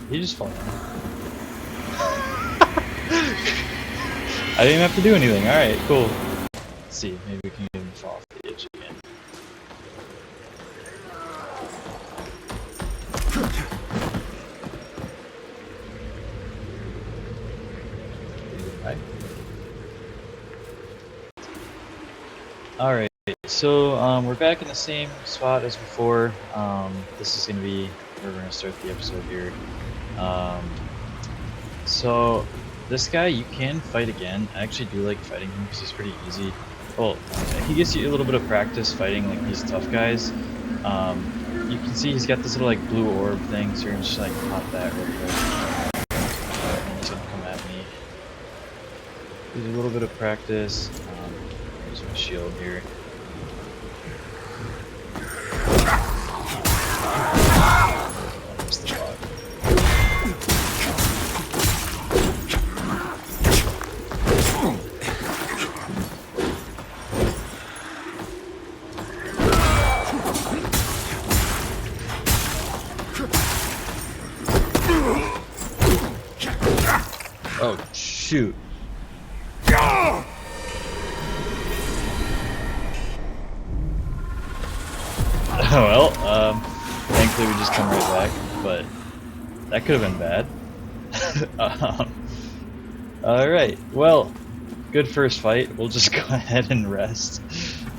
He just fell down. I didn't have to do anything. Alright, cool. Let's see, maybe we can get him to fall off the edge again. Alright, so we're back in the same spot as before. This is going to be where we're going to start the episode here. So this guy you can fight again. I actually do like fighting him because he's pretty easy. Well, he gives you a little bit of practice fighting like these tough guys. You can see he's got this little like blue orb thing, so you're going to just like pop that real quick. And he's going to come at me. Use a little bit of practice. Use my shield here. Missed the bot. Oh shoot. Well, thankfully we just come right back, but that could have been bad. Alright, well, good first fight. We'll just go ahead and rest.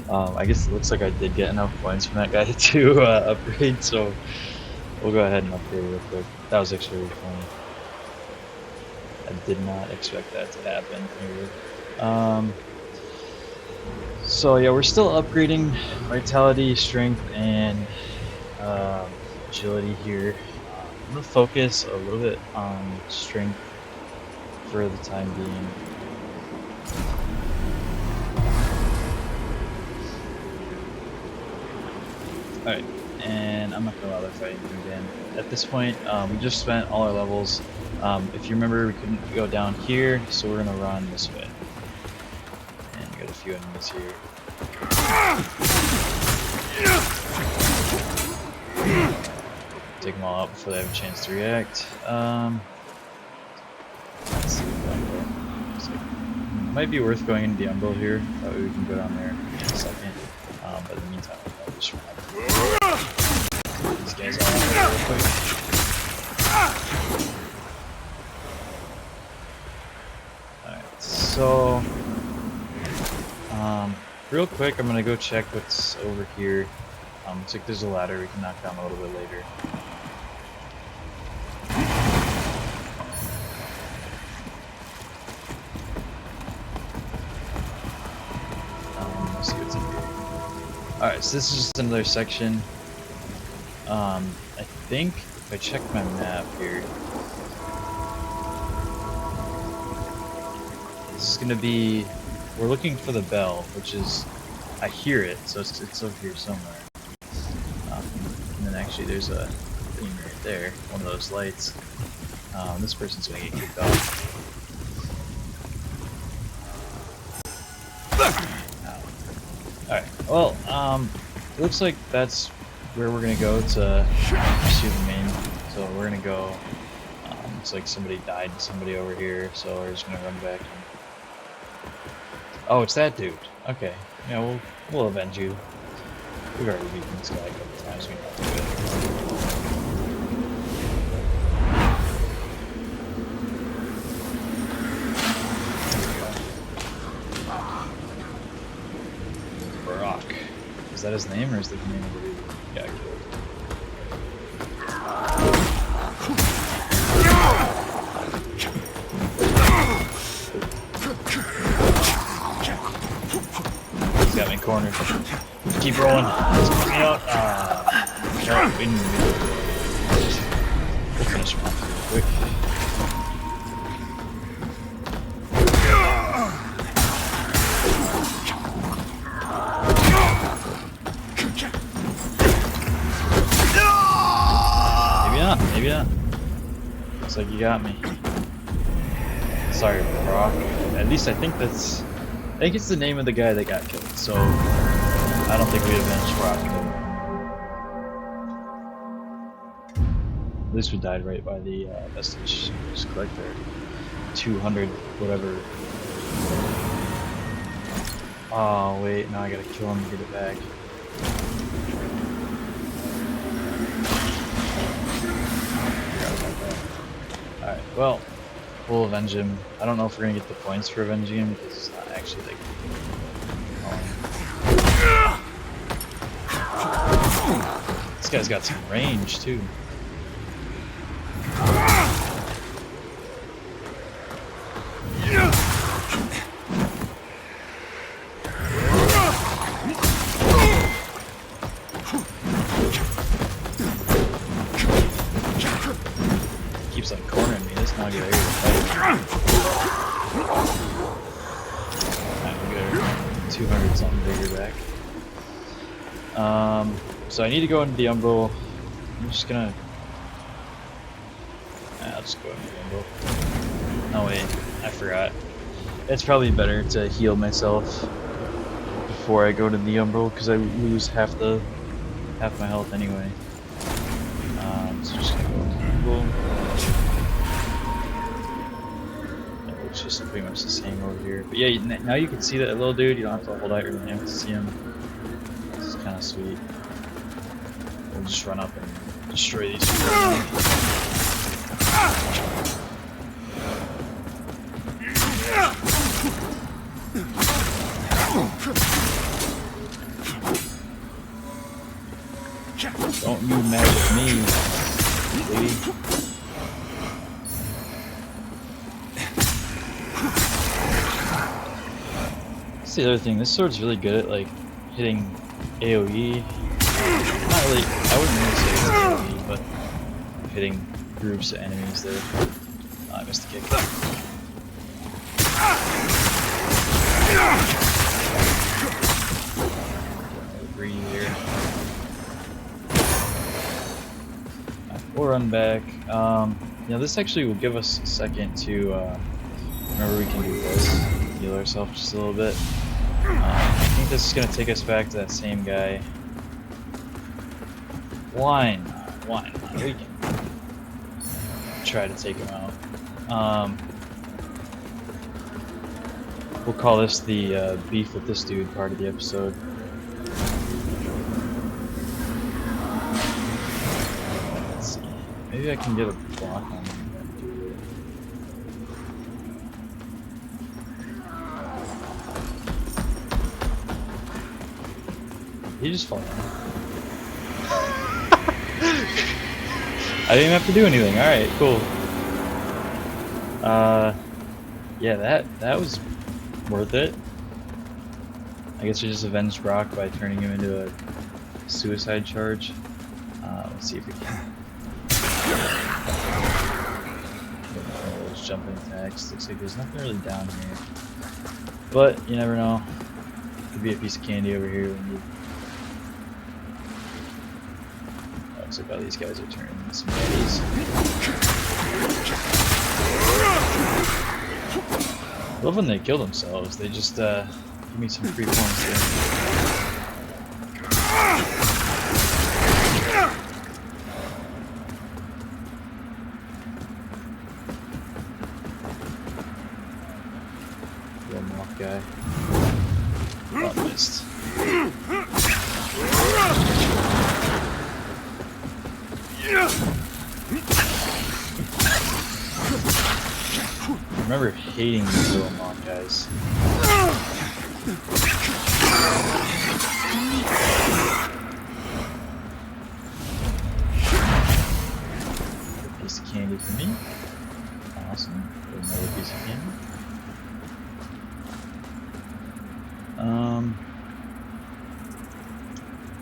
I guess it looks like I did get enough points from that guy to upgrade, so we'll go ahead and upgrade real quick. That was actually really funny. I did not expect that to happen here. So yeah, we're still upgrading vitality, strength, and agility here. I'm gonna focus a little bit on strength for the time being. Alright, and I'm not gonna bother fighting him again. At this point, we just spent all our levels. If you remember, we couldn't go down here, so we're gonna run this way. And we got a few enemies here. Take them all out before they have a chance to react. Let's see what might be worth going into the Umbral here. That way we can go down there in a second. But in the meantime, I'll just run. These guys all out there real quick. Alright, so real quick, I'm gonna go check what's over here. Looks like there's a ladder we can knock down a little bit later. Let's see what's in here. Alright, so this is just another section. I think if I check my map here, this is gonna be. We're looking for the bell, which is, I hear it, so it's over here somewhere. And then actually there's a thing right there, one of those lights. This person's gonna get kicked off. Alright, well, it looks like that's where we're gonna go to pursue the main. So we're gonna go, looks like somebody died to somebody over here, so we're just gonna run back and... Oh, it's that dude. Okay. Yeah, we'll avenge you. We've already beaten this guy a couple times. We know how to do it. Brock. Is that his name, or is that the name of the dude he got killed? Got me cornered. Keep rolling. Let's put me out. Alright, we'll finish him off real quick. Maybe not, maybe not. Looks like you got me. Sorry, Brock. At least I think it's the name of the guy that got killed, so I don't think we avenged Brock. least we died right by the vestige. Just collect their 200 whatever. Oh wait, now I gotta kill him to get it back. Alright, well, we'll avenge him. I don't know if we're gonna get the points for avenging him because it's not actually like. This guy's got some range too. Keeps like cornering me. This not get able to fight. Alright, we got 200 something bigger back. So I need to go into the Umbral. I'm just gonna. I'll just go into the Umbral. No wait, I forgot. It's probably better to heal myself before I go to the Umbral because I lose half my health anyway. So just gonna go into the Umbral. It's just pretty much the same over here. But yeah, now you can see that little dude. You don't have to hold out your hand to see him. This is kind of sweet. We'll just run up and destroy these people. Don't you mad with me, lady. That's the other thing. This sword's really good at like hitting AoE. Not really. I wouldn't really say it's AoE, but hitting groups of enemies there. Oh, I missed the kick. Greedy here. We'll run back. This actually will give us a second to remember we can do this. Heal ourselves just a little bit. I think this is going to take us back to that same guy. Why not? We can try to take him out. We'll call this the beef with this dude part of the episode. Let's see. Maybe I can get a block on him. He just fall down. I didn't have to do anything. Alright, cool. Yeah, that was worth it. I guess we just avenged Brock by turning him into a suicide charge. Let's see if we can. Those jumping attacks. Looks like there's nothing really down here. But you never know. Could be a piece of candy over here when you. Looks like all these guys are turning into some baddies. I love when they kill themselves. They just give me some free points here. One mock guy. Oh, missed. I remember hating these little mock guys. A piece of candy for me. Awesome. Another piece of candy.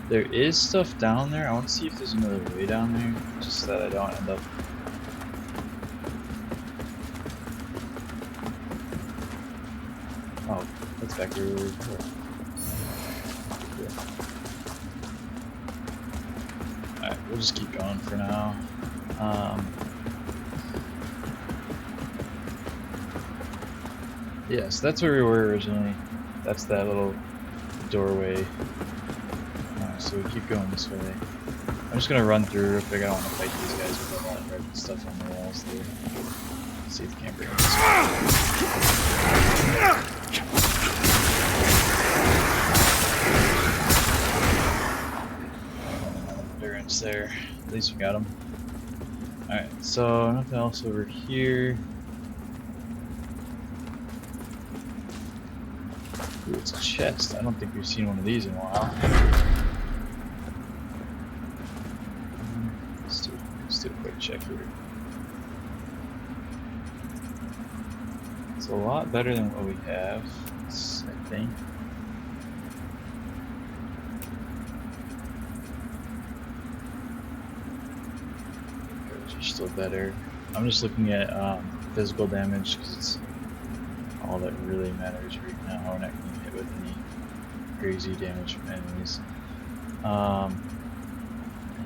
There is stuff down there. I want to see if there's another way down there, just so that I don't end up. Oh, that's back here. Yeah. Alright, we'll just keep going for now. Yeah, so that's where we were originally. That's that little doorway. So we keep going this way. I'm just gonna run through real quick. I don't want to fight these guys with all that red stuff on the walls there. Let's see if the camera brings this. Endurance there. At least we got them. Alright, so nothing else over here. Ooh, it's a chest. I don't think we've seen one of these in a while. Let's do a quick check here. It's a lot better than what we have, I think. Are still better. I'm just looking at physical damage because it's all that really matters right now. We're not getting hit with any crazy damage from enemies.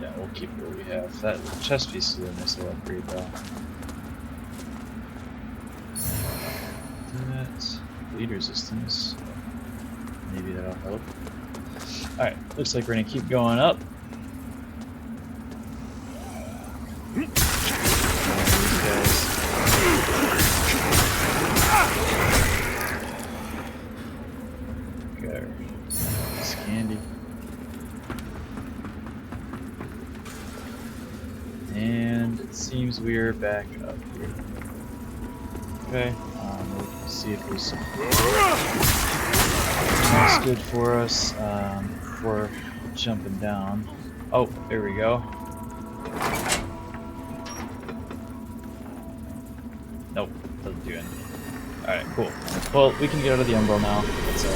Yeah, we'll keep what we have. That chest piece is a nice little upgrade though. That bleed resistance. Maybe that'll help. Alright, looks like we're gonna keep going up. Got this candy. And it seems we're back up here. Okay, we'll see if there's something else good for us before jumping down. Oh, there we go. Nope, doesn't do anything. Alright, cool. Well, we can get out of the umbral now. That's a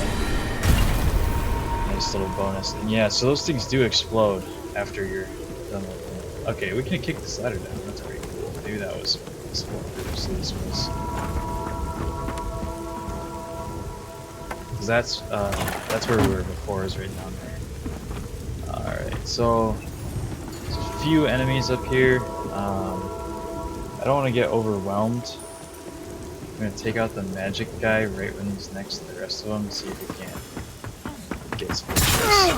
nice little bonus. And yeah, so those things do explode after you're done with them. Okay, we can kick the slider down. That's pretty cool. Maybe that was what previously this was. Because that's where we were before, is right down there. Alright, so there's a few enemies up here. I don't want to get overwhelmed. I'm going to take out the magic guy right when he's next to the rest of them, see if we can get some chests.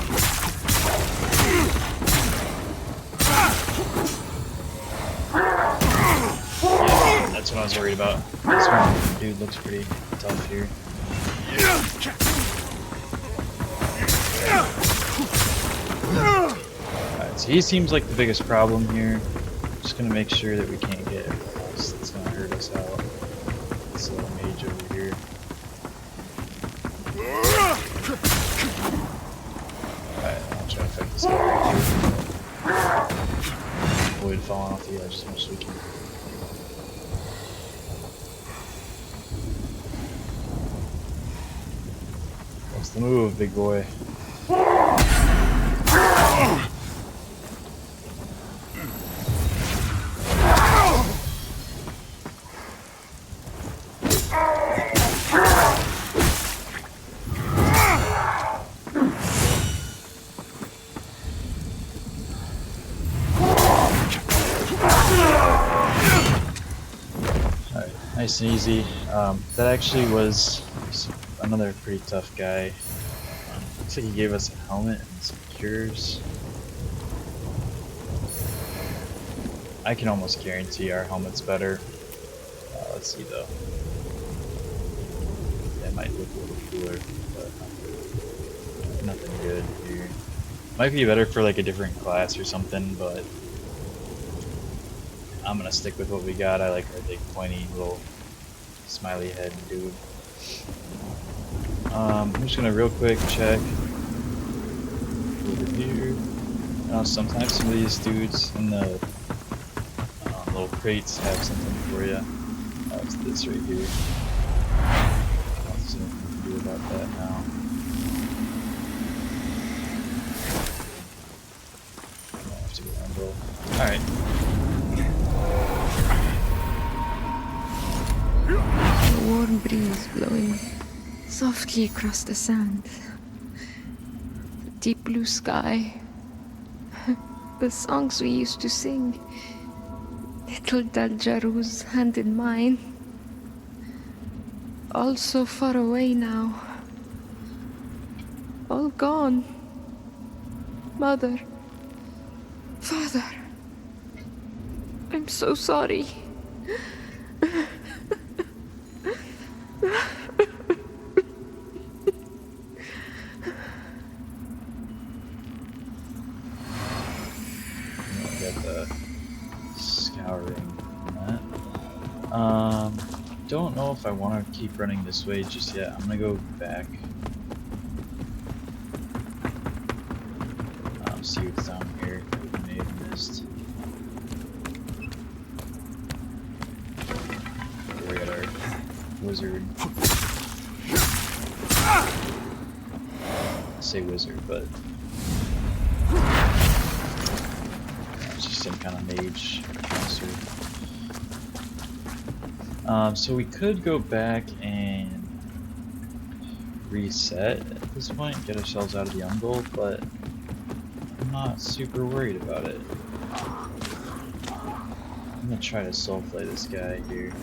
Yeah, that's what I was worried about. This one dude looks pretty tough here. Alright, so he seems like the biggest problem here. Just gonna make sure that we can't get everything else that's gonna hurt us out. This little mage over here. Alright, I'll try to fight this guy right here. Avoid falling off the edge as much as we can. What's the move, big boy? Nice and easy. That actually was another pretty tough guy. Looks like he gave us a helmet and some cures. I can almost guarantee our helmet's better. Let's see though. That might look a little cooler, but nothing good here. Might be better for like a different class or something, but I'm gonna stick with what we got. I like our big pointy little smiley head dude. I'm just gonna real quick check over here. Sometimes some of these dudes in the little crates have something for you. It's this right here. I'll see what we can do about that now. I have to go around. Alright. A warm breeze blowing softly across the sand. The deep blue sky. The songs we used to sing. Little Daljaru's hand in mine. All so far away now. All gone. Mother. Brother. I'm so sorry. Get the scouring on that. Don't know if I want to keep running this way just yet. I'm gonna go back. See what's down here that we may have missed. We got our wizard. I say wizard, but it's just some kind of mage monster. So we could go back and reset at this point, get ourselves out of the ungoal, but I'm not super worried about it. I'm gonna try to soul play this guy here.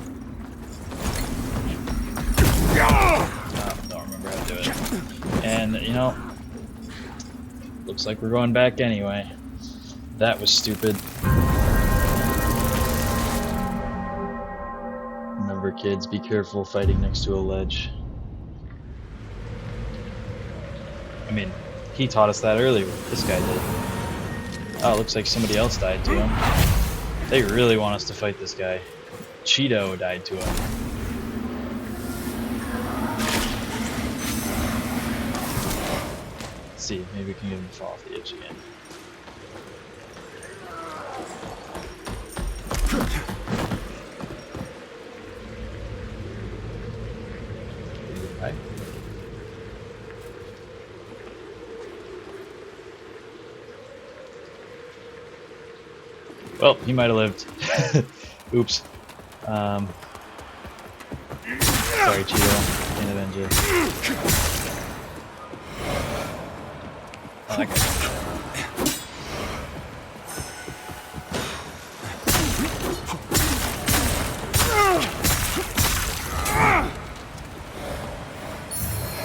Don't remember how to do it. And, you know, looks like we're going back anyway. That was stupid. Remember, kids, be careful fighting next to a ledge. I mean, he taught us that earlier. This guy did. Oh, looks like somebody else died to him. They really want us to fight this guy. Cheeto died to him. Let's see, maybe we can get him to fall off the edge again. Right. Well, he might have lived. Oops. Sorry, Cheeto. Can't avenge you. Oh, that guy.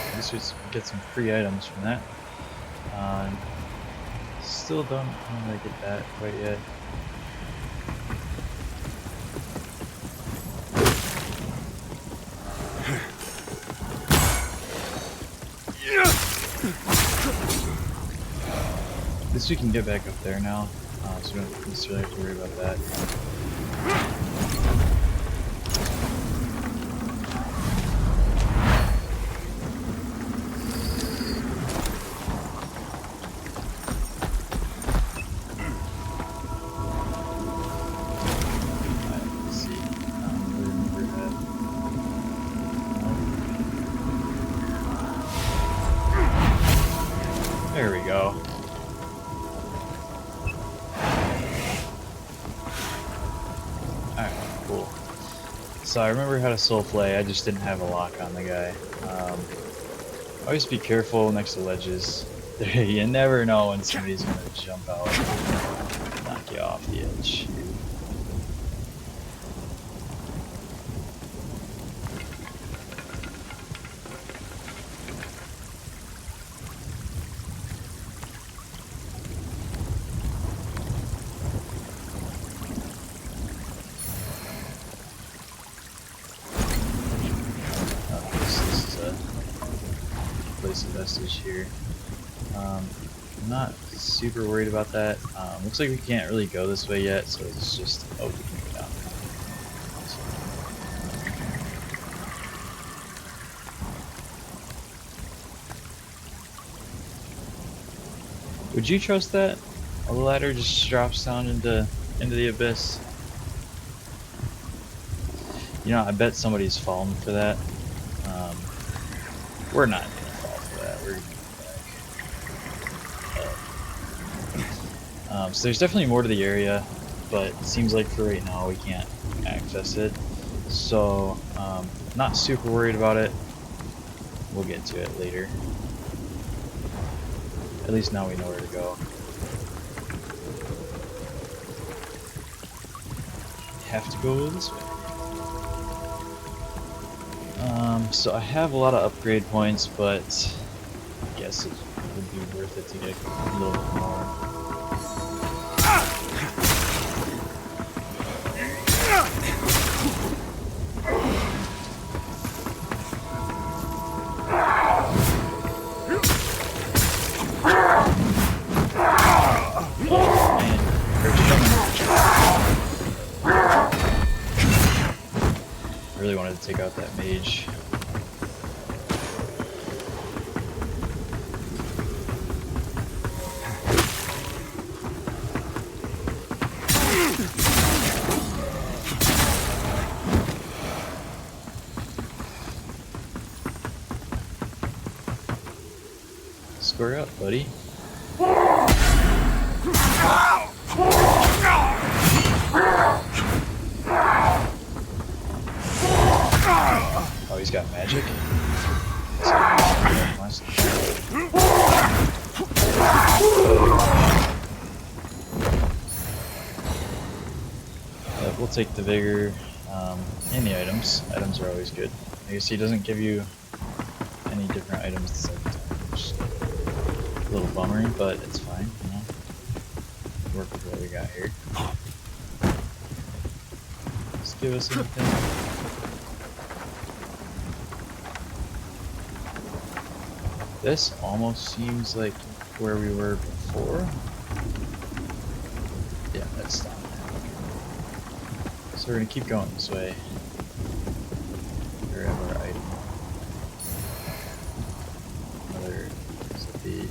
At least we get some free items from that. Still don't know how to get that quite yet. At least we can get back up there now, so we don't necessarily have to worry about that. Let's see. There we go. Alright, cool. So I remember how to soul play, I just didn't have a lock on the guy. Always be careful next to ledges. You never know when somebody's gonna jump out and knock you off the edge. Place a vestige here. I'm not super worried about that. Looks like we can't really go this way yet, so it's just, oh, we can go down. Would you trust that? A ladder just drops down into the abyss. You know, I bet somebody's fallen for that. We're not gonna fall for that. We're gonna go back. So there's definitely more to the area, but it seems like for right now we can't access it. So not super worried about it. We'll get to it later. At least now we know where to go. Have to go this way. So I have a lot of upgrade points, but I guess it would be worth it to get a little bit more. really wanted to take out that mage. Square up, buddy. Oh, he's got magic? Yeah, we'll take the vigor and the items. Items are always good. I guess he doesn't give you any different items the second time, which is a little bummer, but it's fine, you know. Work with what we got here. Just give us anything. This almost seems like where we were before. Yeah, that's down there. So we're gonna keep going this way. Grab our item. Another, is it the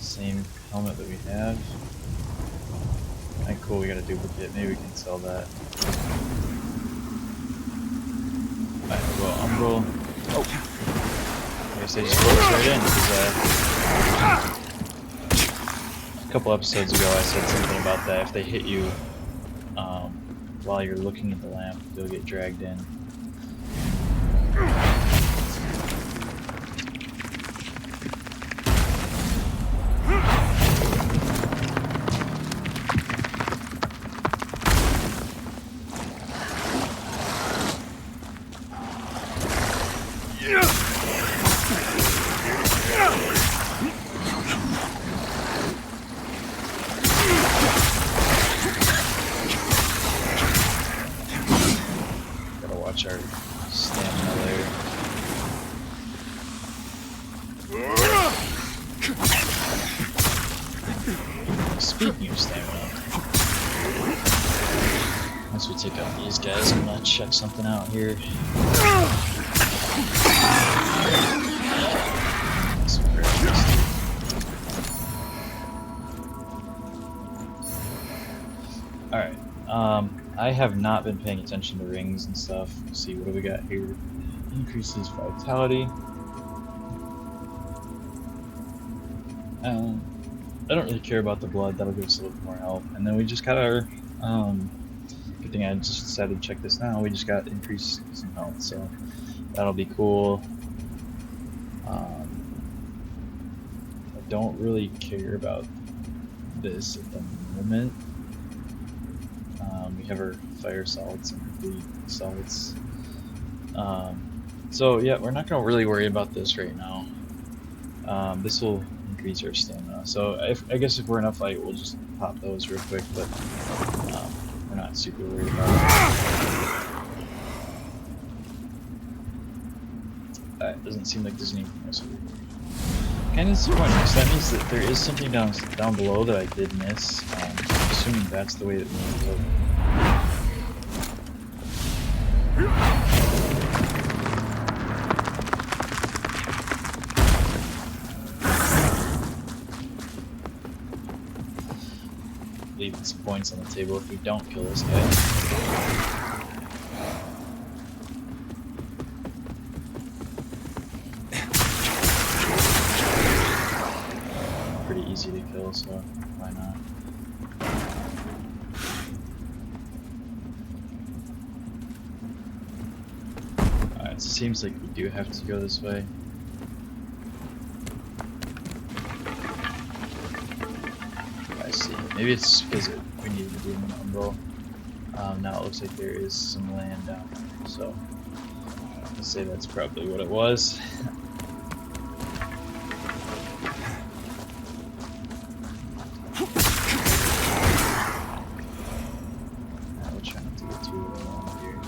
same helmet that we have? Alright, cool, we got a duplicate. Maybe we can sell that. Alright, well, Umbral. Oh! I guess they just put us right in, because a couple episodes ago I said something about that. If they hit you while you're looking at the lamp, you'll get dragged in. Watch our stamina there. Speaking of stamina, once we take out these guys, I'm gonna check something out here. Alright, I have not been paying attention to rings and stuff. Let's see, what do we got here? Increases vitality. I don't really care about the blood, that'll give us a little more health. And then we just got our, good thing I just decided to check this now, we just got increased some health, so that'll be cool. I don't really care about this at the moment. We have our fire salts and our bleed salts. So yeah, we're not gonna really worry about this right now. This will increase our stamina. So I guess if we're in a fight, we'll just pop those real quick, but we're not super worried about it. Alright, doesn't seem like there's anything else over here. Kind of disappointing, because that means that there is something down below that I did miss. I'm assuming that's the way that we need to go. Leaving some points on the table if we don't kill this guy. Pretty easy to kill, so why not? Alright, so it seems like we do have to go this way. I see. Maybe it's because we needed to be in the umbral. Now it looks like there is some land down there, so I'll say that's probably what it was. We'll try not to get too long here.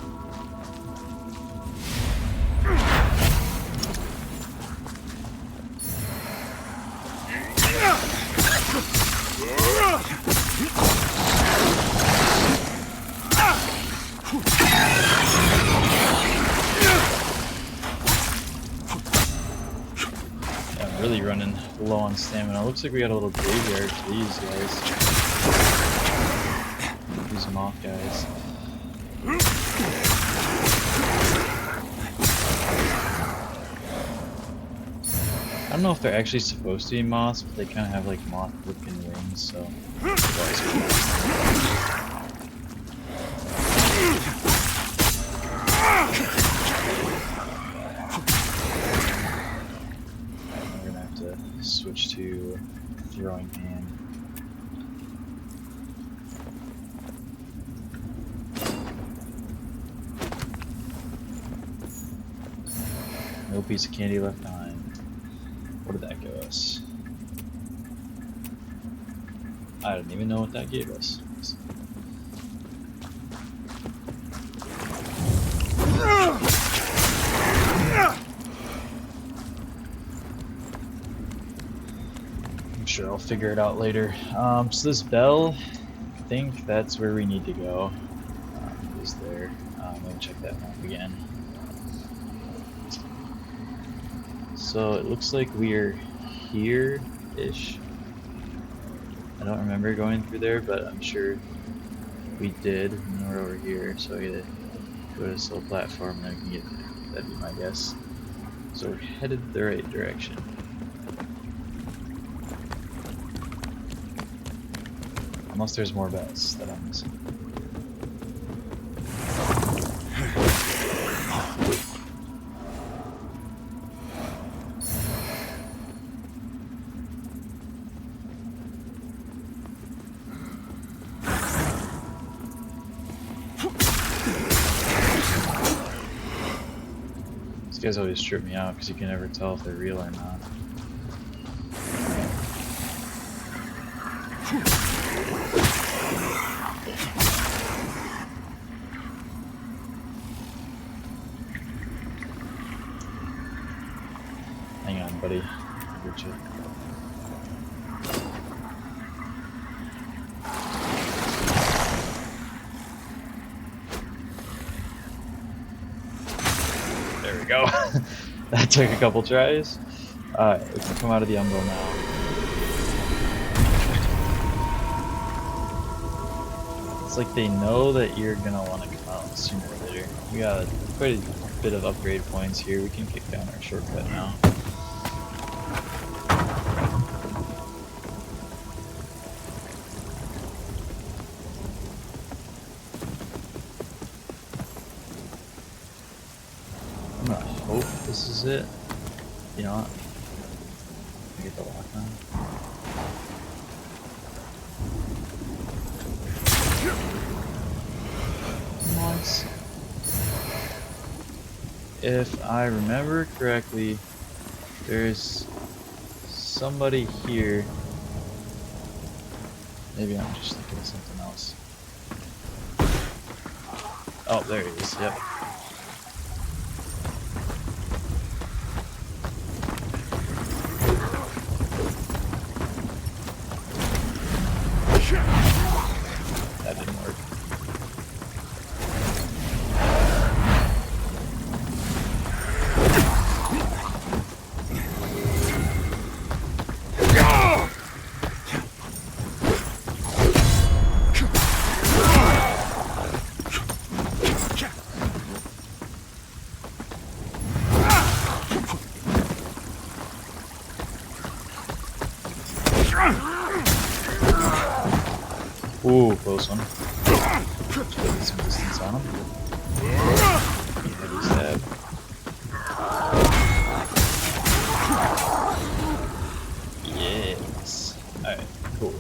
low on stamina. Looks like we got a little graveyard for these guys. These moth guys. I don't know if they're actually supposed to be moths, but they kind of have like moth-looking wings, so. We're gonna have to switch to throwing hand. No piece of candy left behind. What did that give us? I didn't even know what that gave us. I'm sure I'll figure it out later. So this bell, I think that's where we need to go. It is there. Let me check that map again. So it looks like we are here-ish. I don't remember going through there, but I'm sure we did. And we're over here, so I gotta go to this little platform and then we can get there. That'd be my guess. So we're headed the right direction. Unless there's more bells that I'm missing. These guys always trip me out because you can never tell if they're real or not. Hang on, buddy. I'll get you. There we go. That took a couple tries. Alright, we can come out of the umbral now. It's like they know that you're gonna want to come out sooner or later. We got quite a bit of upgrade points here. We can kick down our shortcut now. I'm gonna hope this is it. You know what? Get the lock on. Once. If I remember correctly, there's somebody here. Maybe I'm just thinking of something else. Oh, there he is. Yep. That didn't work. Ooh, close one. Just putting some distance on him. Heavy stab. Yes. Alright, cool.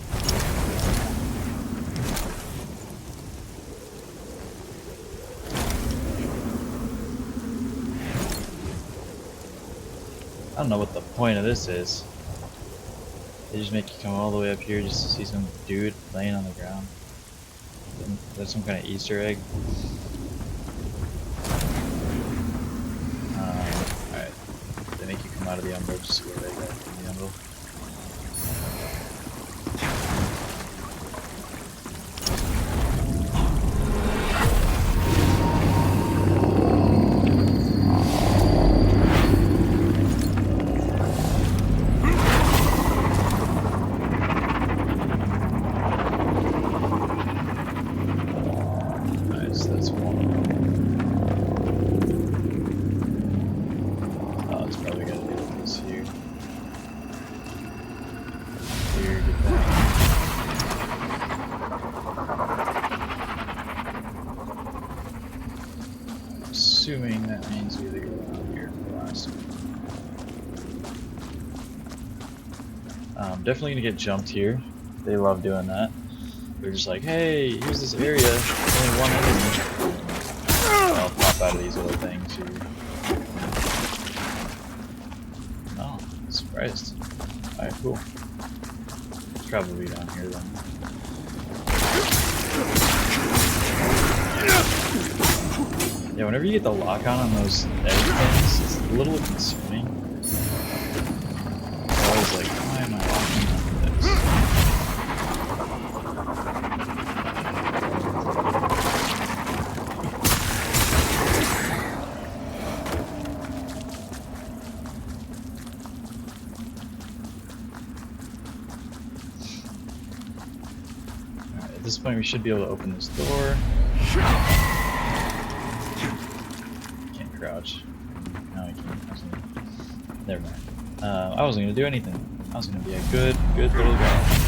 I don't know what the point of this is. They just make you come all the way up here just to see some dude laying on the ground. Is that some kind of Easter egg? Alright. They make you come out of the umbral just to see what they got from the umbral. assuming that means we either go down here for the last one. Definitely gonna get jumped here. They love doing that. They're just like, hey, here's this area, only one enemy. I'll pop out of these little things here. Oh, surprised. Alright, cool. It's probably down here then. Yeah, whenever you get the lock on those edge things, it's a little concerning. I'm always like, why am I locking on this? Alright, at this point we should be able to open this door. Can't crouch. No, I can't. Never mind. I wasn't gonna do anything. I was gonna be a good little guy.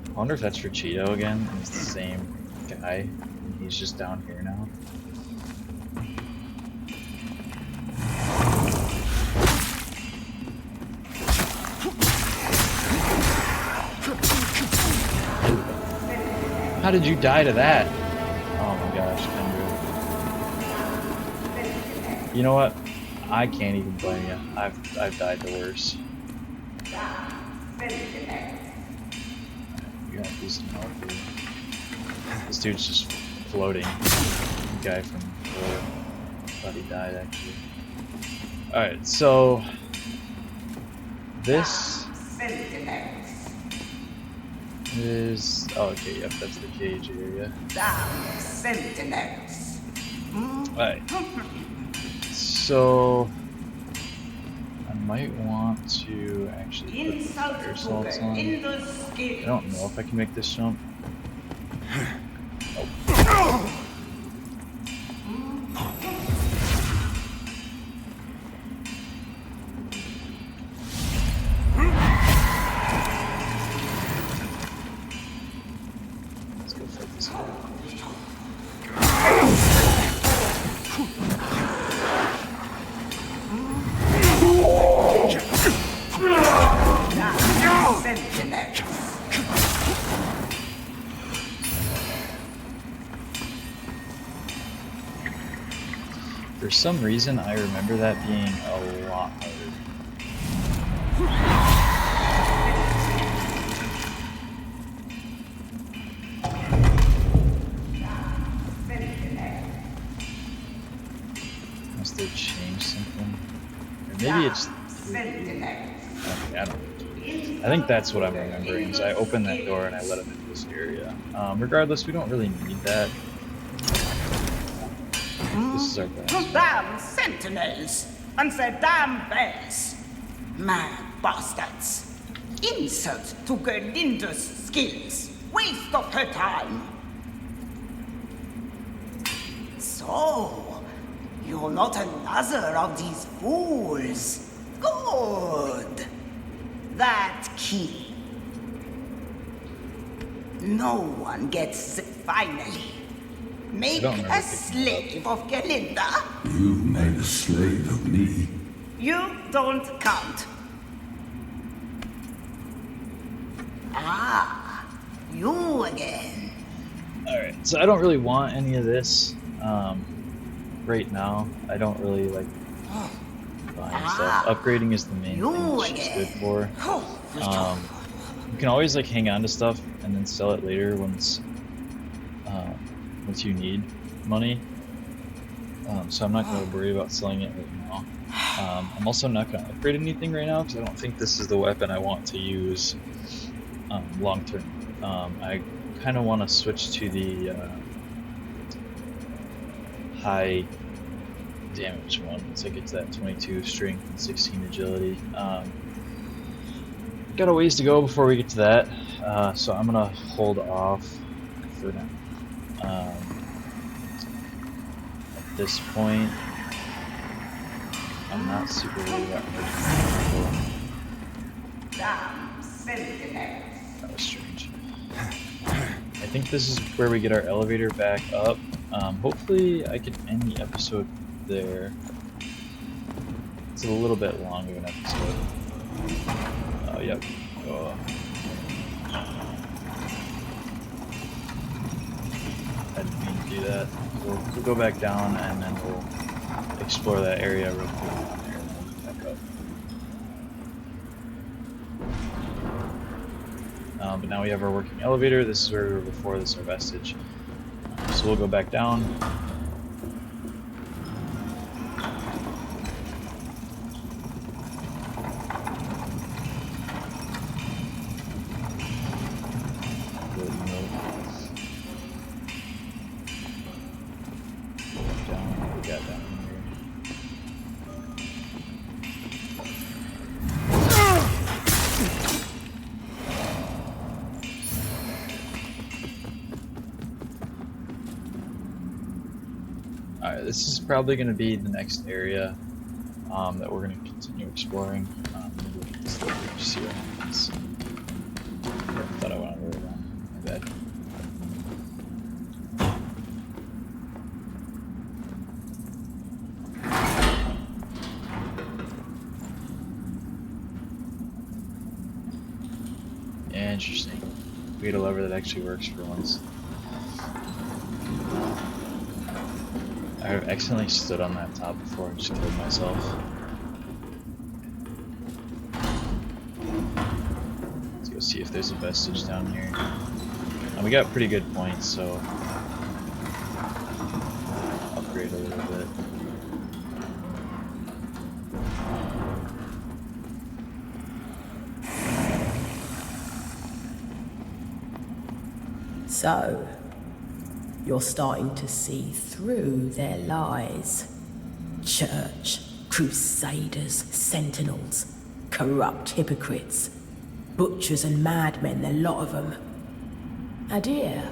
I wonder if that's for Cheeto again, and it's the same guy, and he's just down here now. How did you die to that? Oh my gosh, Kendra. You know what? I can't even blame you. I've died to worse. You got decent health here. This dude's just floating. The guy from before. Thought he died actually. Alright, so this is, oh, okay, yep, that's the cage area. Alright. So I might want to actually put the fire salts on. I don't know if I can make this jump. Oh. Let's go fight this guy. For some reason, I remember that being a lot harder. Must have changed something. Or maybe it's... Okay, I don't know. I think that's what I'm remembering, is I opened that door and I let him into this area. Regardless, we don't really need that. This is our best. Damn sentinels and their damn bells. Mad bastards. Insult to Gerlinda's skills. Waste of her time. So, you're not another of these fools. Good. That key. No one gets it finally. Make a slave of Gerlinda? You've made a slave of me. You don't count. Ah, you again. Alright, so I don't really want any of this right now. I don't really like buying stuff. Upgrading is the main thing that she's good for. You can always like hang on to stuff and then sell it later once you need money. So I'm not going to worry about selling it right now. I'm also not going to upgrade anything right now because I don't think this is the weapon I want to use long term. I kind of want to switch to the high damage one once I get to that 22 strength and 16 agility. Got a ways to go before we get to that, so I'm going to hold off for now. At this point, I'm not super worried about merging. That was strange. think this is where we get our elevator back up. Hopefully I can end the episode there. It's a little bit long of an episode. Oh, yep. Oh. I didn't mean to do that. We'll go back down and then we'll explore that area real quick down here and then we'll come back up. But now we have our working elevator. This is where we were before. This is our vestige. So we'll go back down. Alright, this is probably going to be the next area that we're going to continue exploring. Look at this over, just see what happens. I thought I went over it wrong. My bad. Interesting. We get a lever that actually works for once. I've accidentally stood on that top before and just killed myself. Let's go see if there's a vestige down here. We got pretty good points, so upgrade a little bit. So, you're starting to see through their lies. Church, crusaders, sentinels, corrupt hypocrites, butchers and madmen, the lot of them. Adir,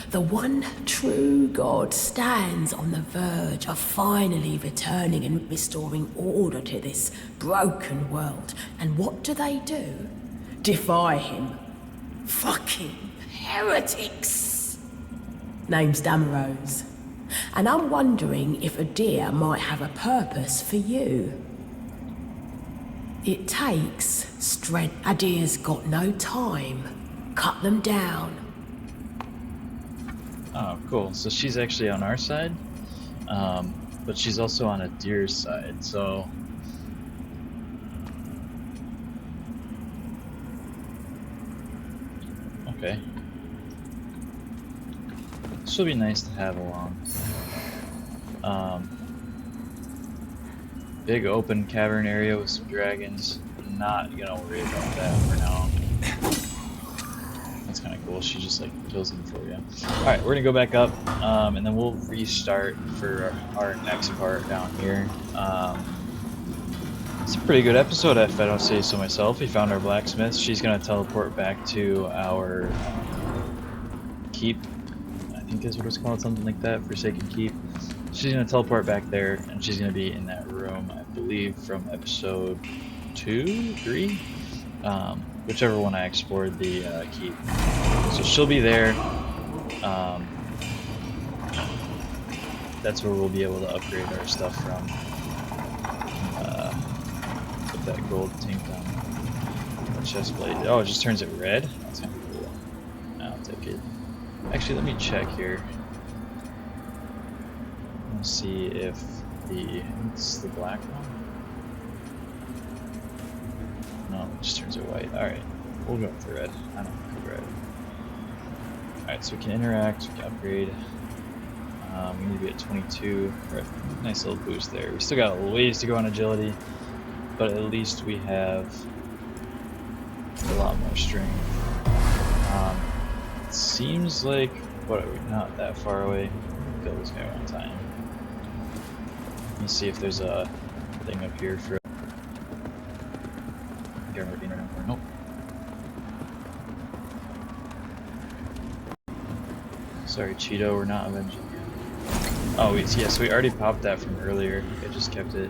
the one true God, stands on the verge of finally returning and restoring order to this broken world. And what do? Defy him. Fucking heretics! Name's Damaros. And I'm wondering if Adir might have a purpose for you. It takes strength. Adir's got no time. Cut them down. Oh, cool. So she's actually on our side, but she's also on Adir's side, so... Okay. This will be nice to have along. Big open cavern area with some dragons. Not gonna worry about that for now. That's kind of cool. She just like kills them for you. All right, we're gonna go back up, and then we'll restart for our next part down here. It's a pretty good episode, if I don't say so myself. We found our blacksmith. She's gonna teleport back to our keep. I think is what it's called, something like that. Forsaken Keep. She's gonna teleport back there, and she's gonna be in that room, I believe, from episode 2, 3, whichever one I explored the keep. So she'll be there. That's where we'll be able to upgrade our stuff from. Put that gold tint on the chest plate. Oh, it just turns it red? That's kind of cool. I'll take it. Actually, let me check here. Let's see if it's the black one. No, it just turns it white. Alright, we'll go with the red. I don't like red. Alright, so we can interact, we can upgrade. We need to be at 22. Nice little boost there. We still got a little ways to go on agility, but at least we have a lot more strength. It seems like, what are we, not that far away. Kill this guy one time. Let me see if there's a thing up here for... Nope. Sorry, Cheeto, we're not avenging you. Oh, yes, we already popped that from earlier. I just kept it.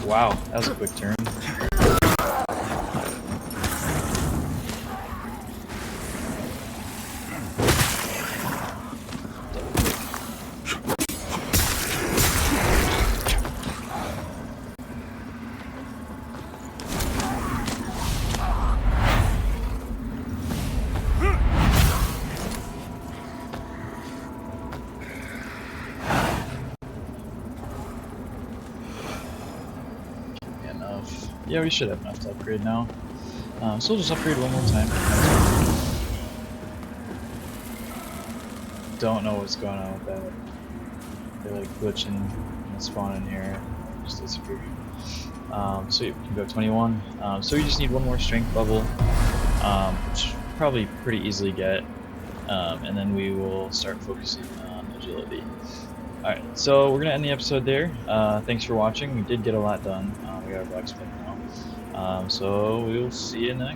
Wow, that was a quick turn. enough. Yeah, we should have enough to upgrade now. So we'll just upgrade one more time. Don't know what's going on with that. They're like glitching and spawning here. Just disappear. So you can go 21. So we just need one more strength level, which probably pretty easily get. And then we will start focusing on agility. Alright, so we're going to end the episode there. Thanks for watching. We did get a lot done. We got our blacksmith now. So we'll see you next